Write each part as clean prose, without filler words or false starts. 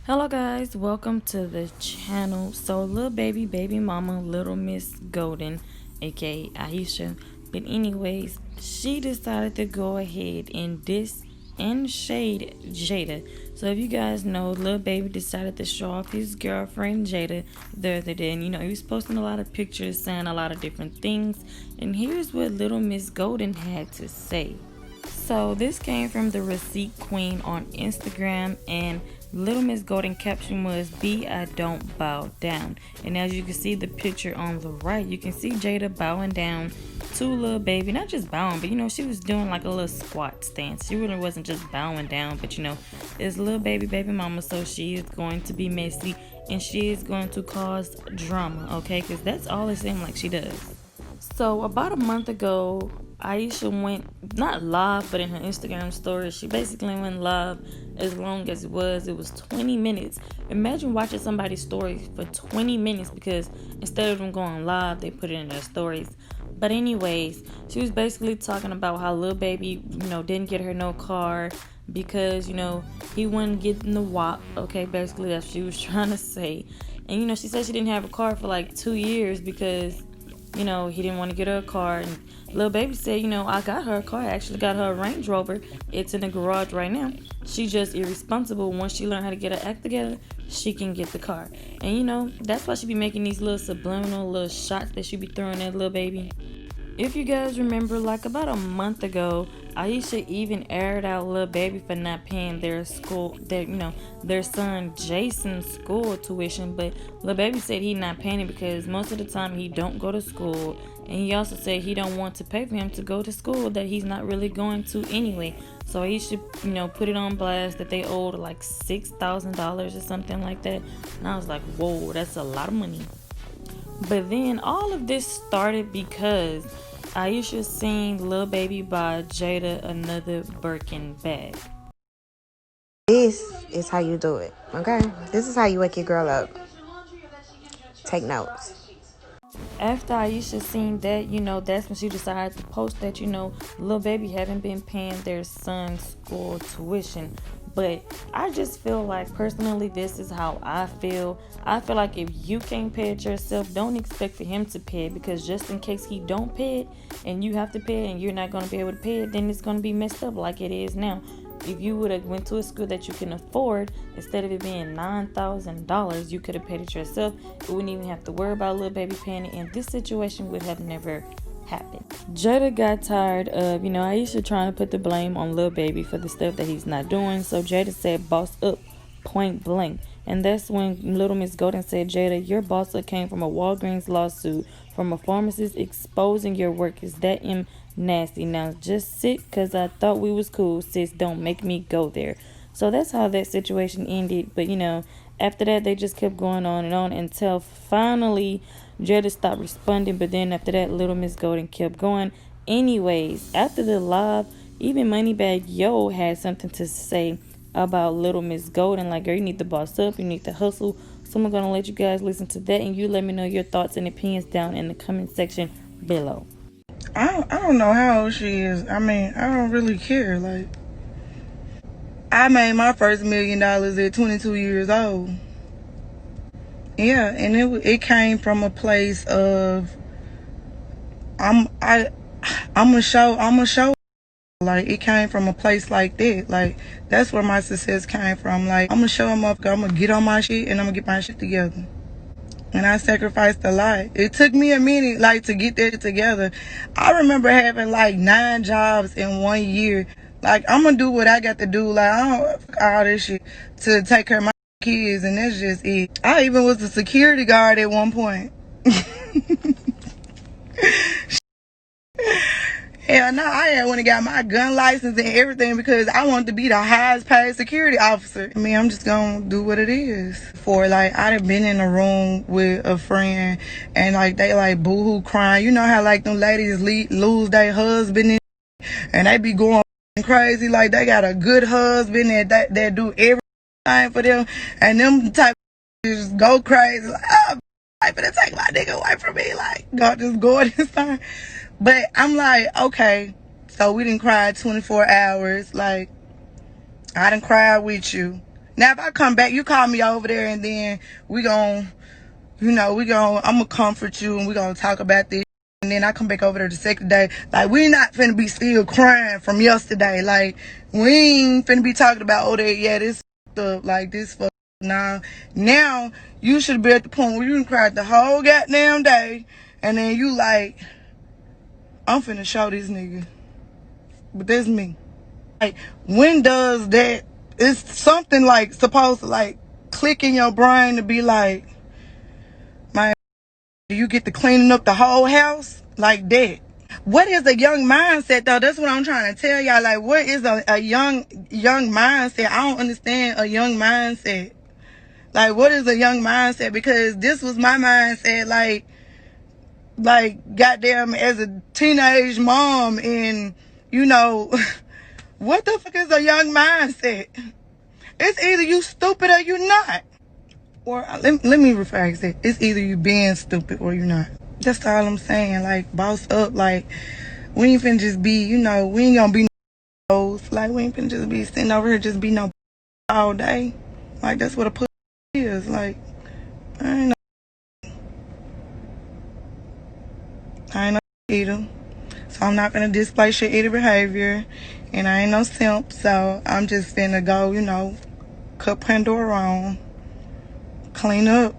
Hello guys, welcome to the channel. So little baby mama, little Miss Golden, aka Aisha. But anyways, she decided to go ahead and diss and shade Jayda. So if you guys know, little baby decided to show off his girlfriend Jayda the other day. And he was posting a lot of pictures, saying a lot of different things. And here's what little Miss Golden had to say. So this came from the Receipt Queen on Instagram, and Little Miss Golden caption was, "Be I don't bow down." And as you can see the picture on the right, you can see Jayda bowing down to little baby. Not just bowing, but she was doing like a little squat stance. She really wasn't just bowing down, but it's little baby mama, so she is going to be messy and she is going to cause drama, okay? Because that's all it seemed like she does. So about a month ago, Aisha went not live, but in her Instagram story, she basically went live as long as it was 20 minutes. Imagine watching somebody's story for 20 minutes, because instead of them going live, they put it in their stories. But anyways, she was basically talking about how little baby, didn't get her no car because, he wasn't getting the WAP. Okay, basically that's what she was trying to say. And, she said she didn't have a car for like 2 years because he didn't want to get her a car. And little baby said, I got her a car. I actually got her a Range Rover. It's in the garage right now. She's just irresponsible. Once she learned how to get her act together, she can get the car. And that's why she be making these little subliminal little shots that she be throwing at little baby. If you guys remember, like about a month ago, Aisha even aired out little baby for not paying their son Jason's school tuition. But little baby said he not paying it because most of the time he don't go to school, and he also said he don't want to pay for him to go to school that he's not really going to anyway. So he should, put it on blast that they owed like $6,000 or something like that. And I was like, whoa, that's a lot of money. But then all of this started because Aisha seen Lil Baby buy Jayda another Birkin bag. This is how you do it, okay? This is how you wake your girl up. Take notes. After Aisha seen that, that's when she decided to post that, Lil Baby haven't been paying their son's school tuition. But I just feel like, personally, this is how I feel. I feel like if you can't pay it yourself, don't expect for him to pay it, because just in case he don't pay it and you have to pay it and you're not going to be able to pay it, then it's going to be messed up like it is now. If you would have went to a school that you can afford, instead of it being $9,000, you could have paid it yourself. You wouldn't even have to worry about little baby paying it, and this situation would have never happened. Jayda got tired of, Aisha trying to put the blame on Lil Baby for the stuff that he's not doing. So Jayda said, "Boss up," point blank. And that's when Little Miss Golden said, "Jayda, your boss up came from a Walgreens lawsuit from a pharmacist exposing your work. Is that nasty? Now just sit, cause I thought we was cool, sis. Don't make me go there." So that's how that situation ended. But after that, they just kept going on and on until finally Jayda stopped responding. But then after that, Little Miss Golden kept going. Anyways, after the live, even Moneybag Yo had something to say about Little Miss Golden. Like, girl, you need to boss up, you need to hustle. So I'm gonna let you guys listen to that, and you let me know your thoughts and opinions down in the comment section below. I don't know how old she is. I mean, I don't really care. Like, I made my first $1 million at 22 years old. Yeah, and it came from a place of I'm a show. Like, it came from a place like that. Like, that's where my success came from. Like, I'm gonna show them up. I'm gonna get on my shit and I'm gonna get my shit together. And I sacrificed a lot. It took me a minute, like, to get that together. I remember having like 9 jobs in 1 year. Like, I'm gonna do what I got to do. Like, I don't fuck all this shit to take care of my kids, and that's just it. I even was a security guard at one point. Hell no, I had went and got my gun license and everything because I wanted to be the highest paid security officer. I mean, I'm just gonna do what it is. For like, I'd have been in a room with a friend and like they like boohoo crying. You know how like them ladies lose their husband and they be going crazy, like they got a good husband that do everything for them, and them type of just go crazy like, oh, I better take my nigga away from me, like God just go this time. But I'm like, okay, so we didn't cry 24 hours. Like, I didn't cry with you. Now, if I come back, you call me over there, and then I'm gonna comfort you, and we gonna talk about this. And then I come back over there the second day. Like, we not finna be still crying from yesterday. Like, we ain't finna be talking about, oh, this stuff, like, this fuck. Nah. Now, you should be at the point where you done cried the whole goddamn day. And then you like, I'm finna show this nigga. But that's me. Like, when does that, it's something like supposed to like click in your brain to be like, man, do you get to cleaning up the whole house like that? What is a young mindset though? That's what I'm trying to tell y'all. Like, what is a young mindset? I don't understand a young mindset. Like, what is a young mindset? Because this was my mindset, like goddamn, as a teenage mom, and what the fuck is a young mindset? It's either you stupid or you not. Or let me rephrase it. It's either you being stupid or you not. That's all I'm saying. Like, boss up. Like, we ain't finna just be, we ain't gonna be no. Like, we ain't finna just be sitting over here just be no all day. Like, that's what a pussy is. Like, I ain't no eater. So I'm not gonna display shit eater behavior. And I ain't no simp. So I'm just finna go, cut Pandora on. Clean up.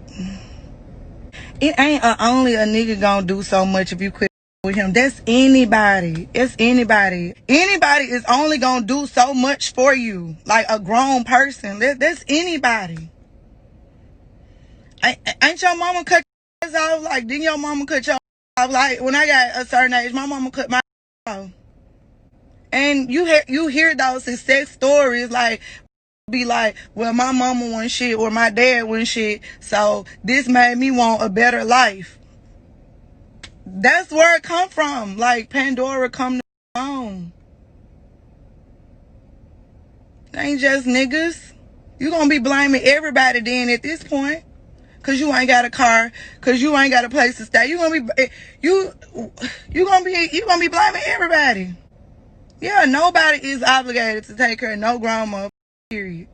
It ain't only a nigga gonna do so much if you quit with him. That's anybody. It's anybody. Anybody is only gonna do so much for you. Like a grown person. That's anybody. Ain't your mama cut your ass off? Like, didn't your mama cut your ass off? Like, when I got a certain age, my mama cut my ass off. And you hear those success stories, like, be like, well, my mama wasn't shit or my dad wasn't shit, so this made me want a better life. That's where it come from. Like, Pandora come to home. It ain't just niggas. You gonna be blaming everybody then at this point, cause you ain't got a car, cause you ain't got a place to stay. You gonna be blaming everybody. Yeah, nobody is obligated to take care of no grown motherfucker, period.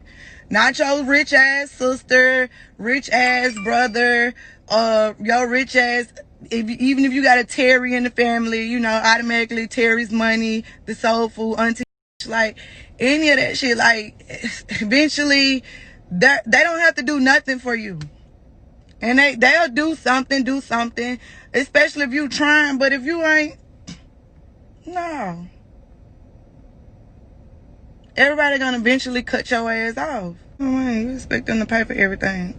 Not your rich ass sister, rich ass brother, your rich ass, even if you got a Terry in the family, automatically Terry's money, the soul food, auntie, like, any of that shit, like, eventually, they don't have to do nothing for you. And they'll do something, especially if you trying, but if you ain't, no. Everybody gonna eventually cut your ass off. Oh, man, you expect them to pay for everything.